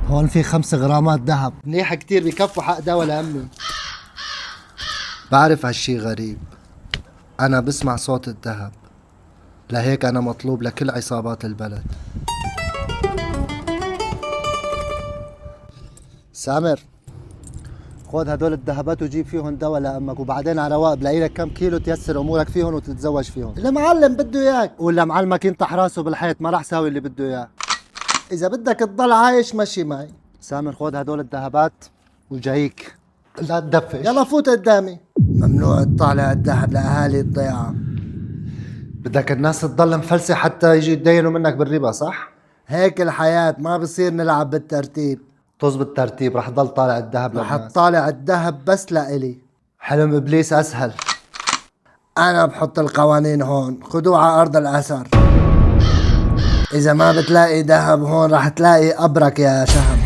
هون في 5 غرامات ذهب، منيح كتير بكفوا حق دواء لأمي. بعرف هالشي غريب، أنا بسمع صوت الذهب، لهيك أنا مطلوب لكل عصابات البلد. سامر، خذ هدول الذهبات وجيب فيهم دواء لأمك، وبعدين على رواق بلاقي لك كم كيلو تيسر أمورك فيهم وتتزوج فيهم. المعلم بده إياك، ولا معلمك ينطح راسه بالحيط ما راح ساوي اللي بده إياه. إذا بدك تضل عايش مشي معي. سامر خذ هدول الذهبات وجايك. لا تدفش، يلا فوت قدامي. ممنوع تطالع الذهب لأهالي الضيعة. بدك الناس تضل مفلسة حتى يجي يتدينوا منك بالربا، صح؟ هيك الحياة، ما بصير نلعب بالترتيب. طز بالترتيب، رح ضل طالع الذهب للناس. رح طالع الذهب بس لإلي. حلم إبليس أسهل. أنا بحط القوانين هون، خدوه على أرض الأثر. إذا ما بتلاقي ذهب هون رح تلاقي قبرك يا شهم.